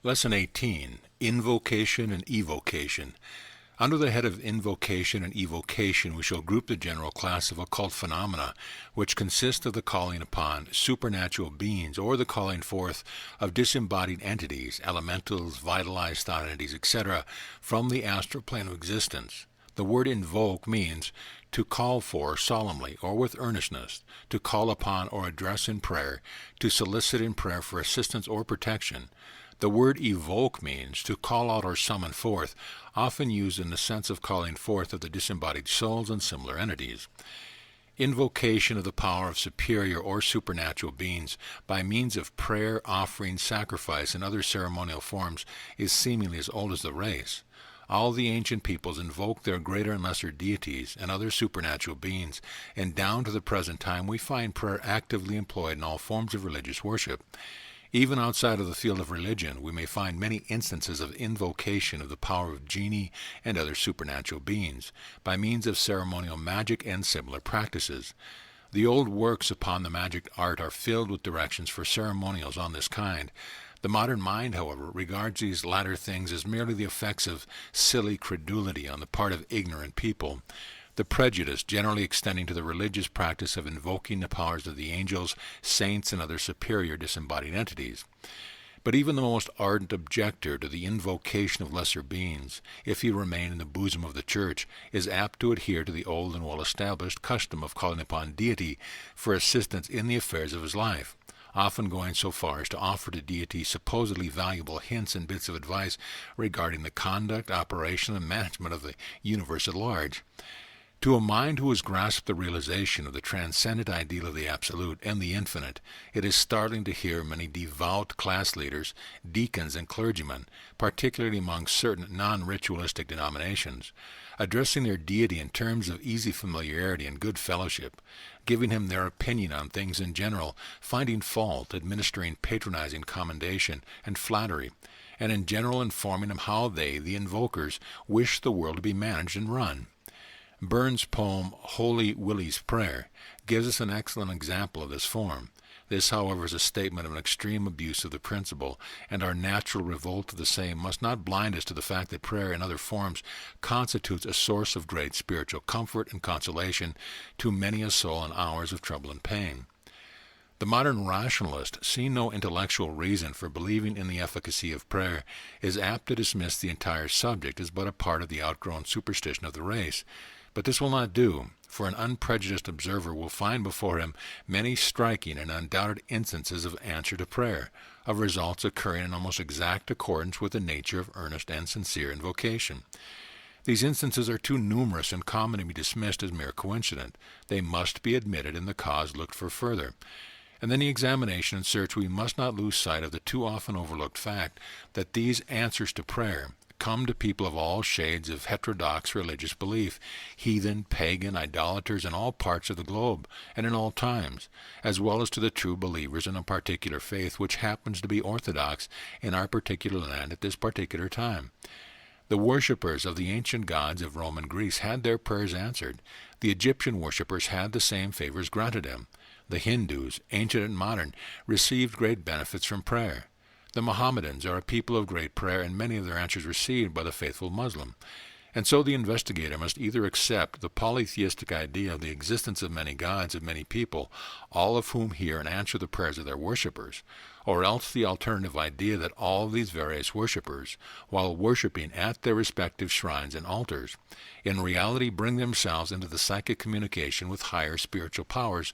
Lesson 18, Invocation and Evocation. Under the head of invocation and evocation, we shall group the general class of occult phenomena, which consist of the calling upon supernatural beings or the calling forth of disembodied entities, elementals, vitalized thought entities, etc., from the astral plane of existence. The word invoke means to call for solemnly or with earnestness, to call upon or address in prayer, to solicit in prayer for assistance or protection. The word evoke means to call out or summon forth, often used in the sense of calling forth of the disembodied souls and similar entities. Invocation of the power of superior or supernatural beings by means of prayer, offering, sacrifice, and other ceremonial forms is seemingly as old as the race. All the ancient peoples invoked their greater and lesser deities and other supernatural beings, and down to the present time we find prayer actively employed in all forms of religious worship. Even outside of the field of religion, we may find many instances of invocation of the power of genii and other supernatural beings, by means of ceremonial magic and similar practices. The old works upon the magic art are filled with directions for ceremonials on this kind. The modern mind, however, regards these latter things as merely the effects of silly credulity on the part of ignorant people, the prejudice generally extending to the religious practice of invoking the powers of the angels, saints, and other superior disembodied entities. But even the most ardent objector to the invocation of lesser beings, if he remain in the bosom of the Church, is apt to adhere to the old and well-established custom of calling upon deity for assistance in the affairs of his life, often going so far as to offer to deity supposedly valuable hints and bits of advice regarding the conduct, operation, and management of the universe at large. To a mind who has grasped the realization of the transcendent ideal of the Absolute and the Infinite, it is startling to hear many devout class leaders, deacons, and clergymen, particularly among certain non-ritualistic denominations, addressing their deity in terms of easy familiarity and good fellowship, giving him their opinion on things in general, finding fault, administering patronizing commendation and flattery, and in general informing him how they, the invokers, wish the world to be managed and run. Burns' poem, Holy Willie's Prayer, gives us an excellent example of this form. This, however, is a statement of an extreme abuse of the principle, and our natural revolt to the same must not blind us to the fact that prayer in other forms constitutes a source of great spiritual comfort and consolation to many a soul in hours of trouble and pain. The modern rationalist, seeing no intellectual reason for believing in the efficacy of prayer, is apt to dismiss the entire subject as but a part of the outgrown superstition of the race. But this will not do, for an unprejudiced observer will find before him many striking and undoubted instances of answer to prayer, of results occurring in almost exact accordance with the nature of earnest and sincere invocation. These instances are too numerous and common to be dismissed as mere coincidence. They must be admitted and the cause looked for further. And in the examination and search we must not lose sight of the too often overlooked fact that these answers to prayer come to people of all shades of heterodox religious belief, heathen, pagan, idolaters in all parts of the globe and in all times, as well as to the true believers in a particular faith which happens to be orthodox in our particular land at this particular time. The worshippers of the ancient gods of Rome and Greece had their prayers answered. The Egyptian worshippers had the same favors granted them. The Hindus, ancient and modern, received great benefits from prayer. The Mohammedans are a people of great prayer, and many of their answers received by the faithful Muslim. And so the investigator must either accept the polytheistic idea of the existence of many gods of many people, all of whom hear and answer the prayers of their worshippers, or else the alternative idea that all of these various worshippers, while worshipping at their respective shrines and altars, in reality bring themselves into the psychic communication with higher spiritual powers,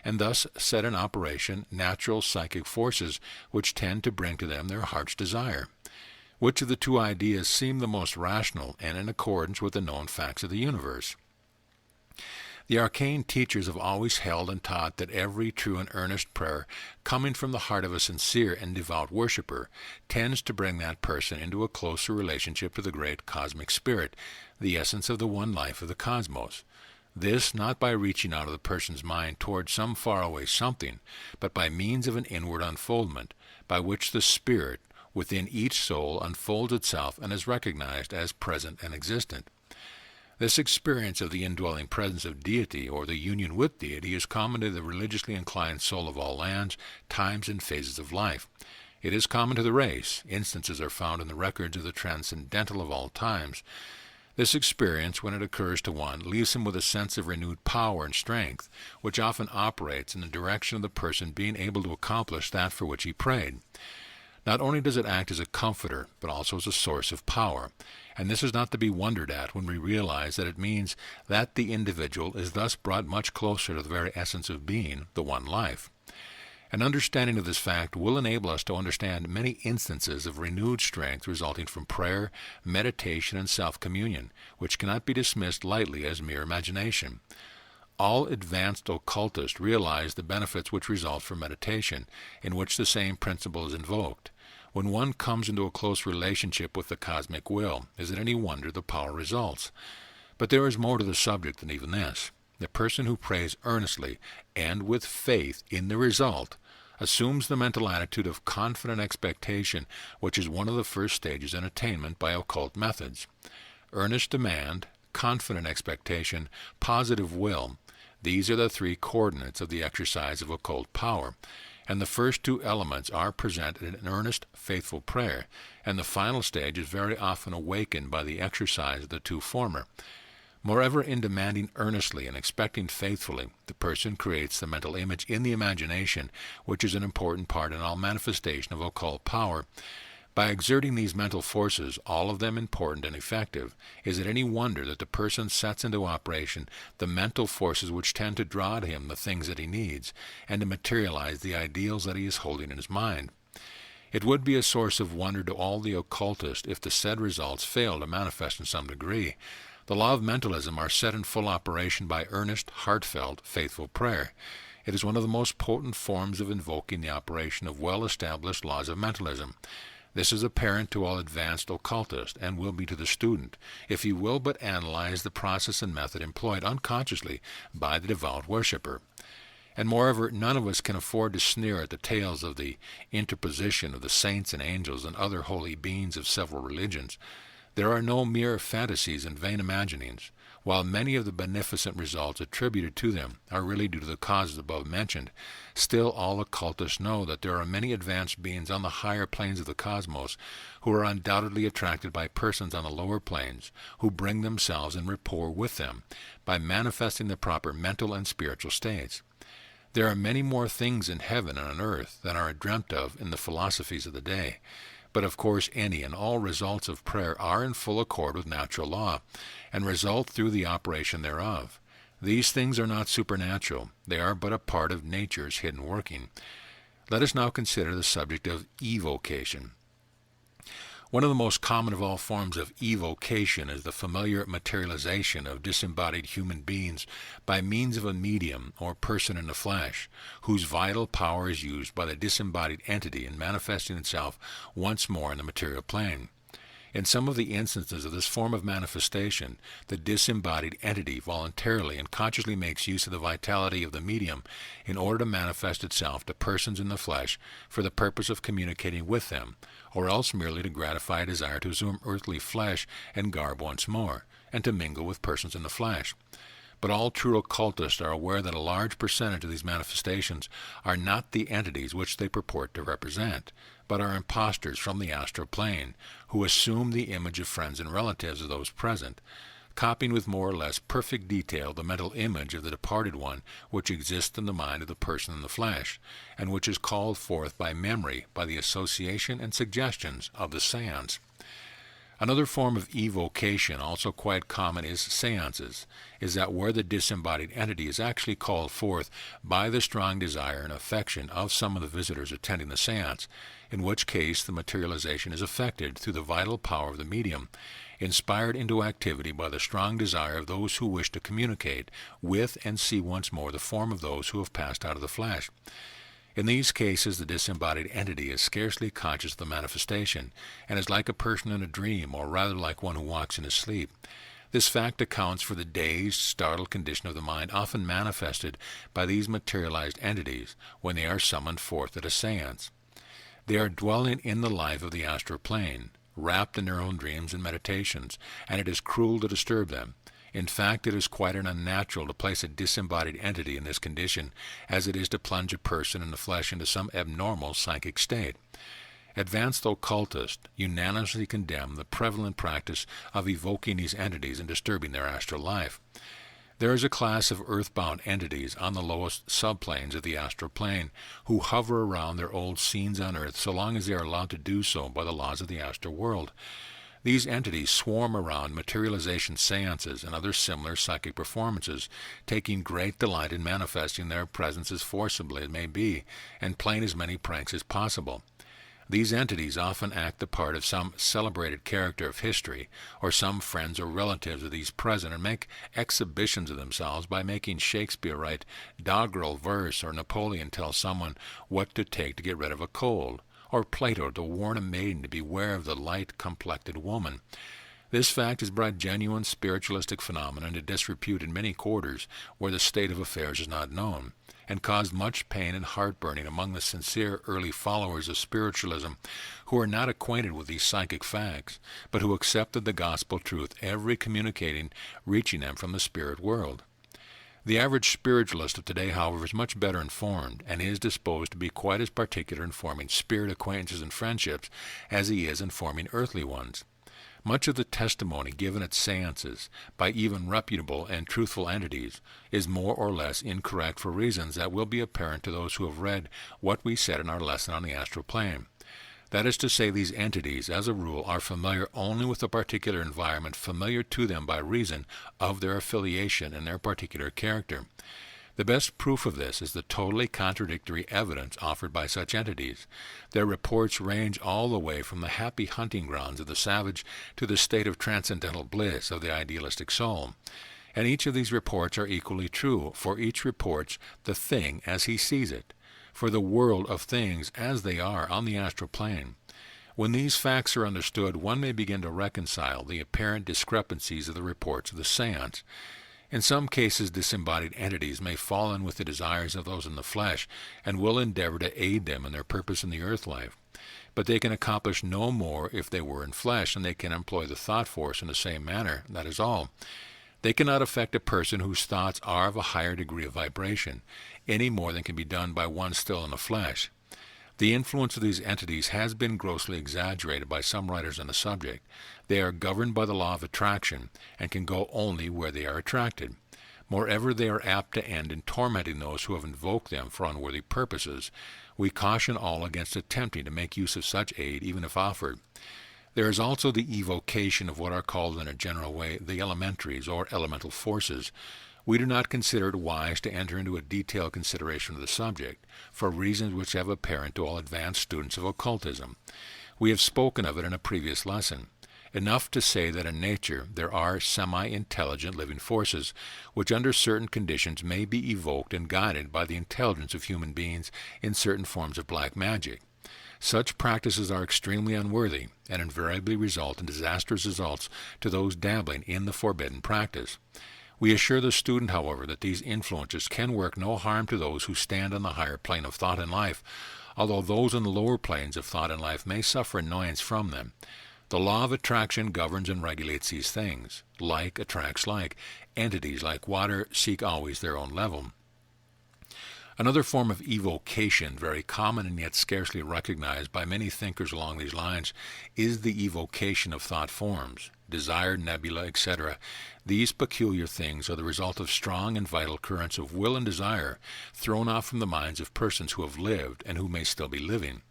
and thus set in operation natural psychic forces which tend to bring to them their heart's desire. Which of the two ideas seem the most rational and in accordance with the known facts of the universe? The Arcane teachers have always held and taught that every true and earnest prayer coming from the heart of a sincere and devout worshipper tends to bring that person into a closer relationship to the great cosmic spirit, the essence of the one life of the cosmos. This not by reaching out of the person's mind toward some faraway something, but by means of an inward unfoldment, by which the spirit within each soul unfolds itself and is recognized as present and existent. This experience of the indwelling presence of deity, or the union with deity, is common to the religiously inclined soul of all lands, times, and phases of life. It is common to the race. Instances are found in the records of the transcendental of all times. This experience, when it occurs to one, leaves him with a sense of renewed power and strength, which often operates in the direction of the person being able to accomplish that for which he prayed. Not only does it act as a comforter, but also as a source of power, and this is not to be wondered at when we realize that it means that the individual is thus brought much closer to the very essence of being, the one life. An understanding of this fact will enable us to understand many instances of renewed strength resulting from prayer, meditation, and self-communion, which cannot be dismissed lightly as mere imagination. All advanced occultists realize the benefits which result from meditation, in which the same principle is invoked. When one comes into a close relationship with the cosmic will, is it any wonder the power results? But there is more to the subject than even this. The person who prays earnestly and with faith in the result assumes the mental attitude of confident expectation, which is one of the first stages in attainment by occult methods. Earnest demand, confident expectation, positive will, these are the three coordinates of the exercise of occult power, and the first two elements are presented in earnest, faithful prayer, and the final stage is very often awakened by the exercise of the two former. Moreover, in demanding earnestly and expecting faithfully, the person creates the mental image in the imagination, which is an important part in all manifestation of occult power. By exerting these mental forces, all of them important and effective, is it any wonder that the person sets into operation the mental forces which tend to draw to him the things that he needs, and to materialize the ideals that he is holding in his mind? It would be a source of wonder to all the occultists if the said results fail to manifest in some degree. The law of mentalism are set in full operation by earnest, heartfelt, faithful prayer. It is one of the most potent forms of invoking the operation of well-established laws of mentalism. This is apparent to all advanced occultists, and will be to the student, if he will but analyze the process and method employed unconsciously by the devout worshipper. And moreover, none of us can afford to sneer at the tales of the interposition of the saints and angels and other holy beings of several religions. There are no mere fantasies and vain imaginings. While many of the beneficent results attributed to them are really due to the causes above mentioned, still all occultists know that there are many advanced beings on the higher planes of the cosmos who are undoubtedly attracted by persons on the lower planes, who bring themselves in rapport with them by manifesting the proper mental and spiritual states. There are many more things in heaven and on earth than are dreamt of in the philosophies of the day. But of course any and all results of prayer are in full accord with natural law, and result through the operation thereof. These things are not supernatural. They are but a part of nature's hidden working. Let us now consider the subject of evocation. One of the most common of all forms of evocation is the familiar materialization of disembodied human beings by means of a medium or person in the flesh, whose vital power is used by the disembodied entity in manifesting itself once more in the material plane. In some of the instances of this form of manifestation, the disembodied entity voluntarily and consciously makes use of the vitality of the medium in order to manifest itself to persons in the flesh for the purpose of communicating with them, or else merely to gratify a desire to assume earthly flesh and garb once more, and to mingle with persons in the flesh. But all true occultists are aware that a large percentage of these manifestations are not the entities which they purport to represent, but are impostors from the astral plane, who assume the image of friends and relatives of those present, copying with more or less perfect detail the mental image of the departed one which exists in the mind of the person in the flesh, and which is called forth by memory by the association and suggestions of the seance. Another form of evocation, also quite common, is seances, is that where the disembodied entity is actually called forth by the strong desire and affection of some of the visitors attending the seance, in which case the materialization is effected through the vital power of the medium, inspired into activity by the strong desire of those who wish to communicate with and see once more the form of those who have passed out of the flesh. In these cases, the disembodied entity is scarcely conscious of the manifestation, and is like a person in a dream, or rather like one who walks in his sleep. This fact accounts for the dazed, startled condition of the mind often manifested by these materialized entities when they are summoned forth at a seance. They are dwelling in the life of the astral plane, wrapped in their own dreams and meditations, and it is cruel to disturb them. In fact, it is quite as unnatural to place a disembodied entity in this condition as it is to plunge a person in the flesh into some abnormal psychic state. Advanced occultists unanimously condemn the prevalent practice of evoking these entities and disturbing their astral life. There is a class of earthbound entities on the lowest subplanes of the astral plane who hover around their old scenes on earth so long as they are allowed to do so by the laws of the astral world. These entities swarm around materialization seances and other similar psychic performances, taking great delight in manifesting their presence as forcibly as may be, and playing as many pranks as possible. These entities often act the part of some celebrated character of history, or some friends or relatives of these present, and make exhibitions of themselves by making Shakespeare write doggerel verse, or Napoleon tell someone what to take to get rid of a cold, or Plato to warn a maiden to beware of the light-complected woman. This fact has brought genuine spiritualistic phenomena into disrepute in many quarters where the state of affairs is not known, and caused much pain and heartburning among the sincere early followers of spiritualism who are not acquainted with these psychic facts, but who accepted the gospel truth every communicating reaching them from the spirit world. The average spiritualist of today, however, is much better informed and is disposed to be quite as particular in forming spirit acquaintances and friendships as he is in forming earthly ones. Much of the testimony given at seances by even reputable and truthful entities is more or less incorrect for reasons that will be apparent to those who have read what we said in our lesson on the astral plane. That is to say, these entities, as a rule, are familiar only with the particular environment familiar to them by reason of their affiliation and their particular character. The best proof of this is the totally contradictory evidence offered by such entities. Their reports range all the way from the happy hunting grounds of the savage to the state of transcendental bliss of the idealistic soul. And each of these reports are equally true, for each reports the thing as he sees it, for the world of things as they are on the astral plane. When these facts are understood, one may begin to reconcile the apparent discrepancies of the reports of the seance. In some cases, disembodied entities may fall in with the desires of those in the flesh and will endeavor to aid them in their purpose in the earth life. But they can accomplish no more if they were in flesh, and they can employ the thought force in the same manner, that is all. They cannot affect a person whose thoughts are of a higher degree of vibration, any more than can be done by one still in the flesh. The influence of these entities has been grossly exaggerated by some writers on the subject. They are governed by the law of attraction, and can go only where they are attracted. Moreover, they are apt to end in tormenting those who have invoked them for unworthy purposes. We caution all against attempting to make use of such aid, even if offered. There is also the evocation of what are called in a general way the elementaries, or elemental forces. We do not consider it wise to enter into a detailed consideration of the subject, for reasons which have apparent to all advanced students of occultism. We have spoken of it in a previous lesson. Enough to say that in nature there are semi-intelligent living forces, which under certain conditions may be evoked and guided by the intelligence of human beings in certain forms of black magic. Such practices are extremely unworthy, and invariably result in disastrous results to those dabbling in the forbidden practice. We assure the student, however, that these influences can work no harm to those who stand on the higher plane of thought and life, although those on the lower planes of thought and life may suffer annoyance from them. The law of attraction governs and regulates these things. Like attracts like. Entities, like water, seek always their own level. Another form of evocation, very common and yet scarcely recognized by many thinkers along these lines, is the evocation of thought forms, desire, nebula, etc. These peculiar things are the result of strong and vital currents of will and desire thrown off from the minds of persons who have lived and who may still be living.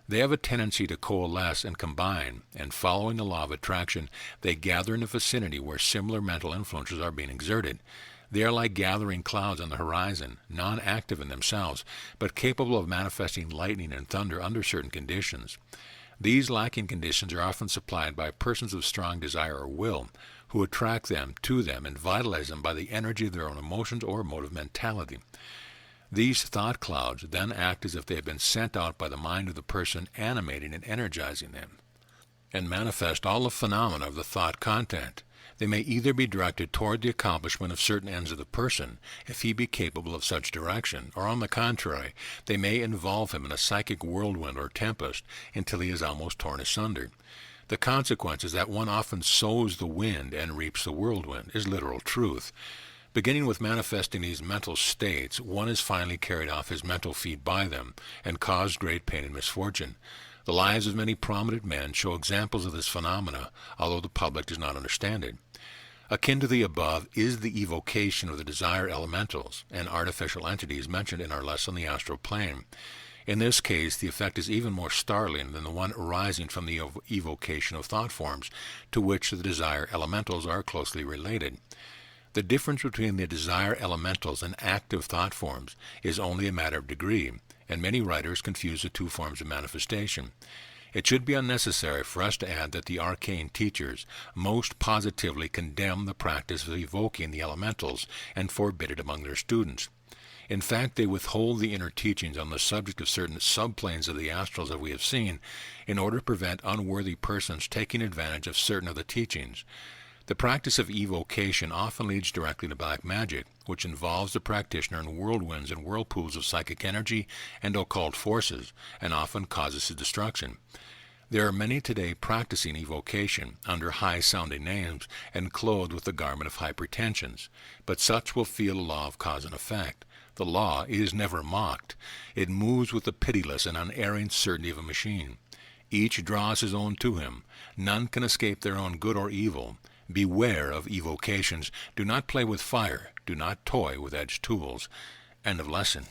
They have a tendency to coalesce and combine, and following the law of attraction, they gather in a vicinity where similar mental influences are being exerted. They are like gathering clouds on the horizon, non-active in themselves, but capable of manifesting lightning and thunder under certain conditions. These lacking conditions are often supplied by persons of strong desire or will, who attract them to them and vitalize them by the energy of their own emotions or motive mentality. These thought clouds then act as if they had been sent out by the mind of the person animating and energizing them, and manifest all the phenomena of the thought content. They may either be directed toward the accomplishment of certain ends of the person, if he be capable of such direction, or on the contrary, they may involve him in a psychic whirlwind or tempest until he is almost torn asunder. The consequence is that one often sows the wind and reaps the whirlwind, is literal truth. Beginning with manifesting these mental states, one is finally carried off his mental feet by them, and caused great pain and misfortune. The lives of many prominent men show examples of this phenomena, although the public does not understand it. Akin to the above is the evocation of the desire elementals and artificial entities mentioned in our lesson, the astral plane. In this case, the effect is even more startling than the one arising from the evocation of thought forms, to which the desire elementals are closely related. The difference between the desire elementals and active thought forms is only a matter of degree, and many writers confuse the two forms of manifestation. It should be unnecessary for us to add that the arcane teachers most positively condemn the practice of evoking the elementals and forbid it among their students. In fact, they withhold the inner teachings on the subject of certain subplanes of the astrals that we have seen in order to prevent unworthy persons taking advantage of certain of the teachings. The practice of evocation often leads directly to black magic, which involves the practitioner in whirlwinds and whirlpools of psychic energy and occult forces, and often causes his destruction. There are many today practicing evocation under high-sounding names and clothed with the garment of high pretensions, but such will feel the law of cause and effect. The law is never mocked. It moves with the pitiless and unerring certainty of a machine. Each draws his own to him. None can escape their own good or evil. Beware of evocations. Do not play with fire. Do not toy with edged tools. End of lesson.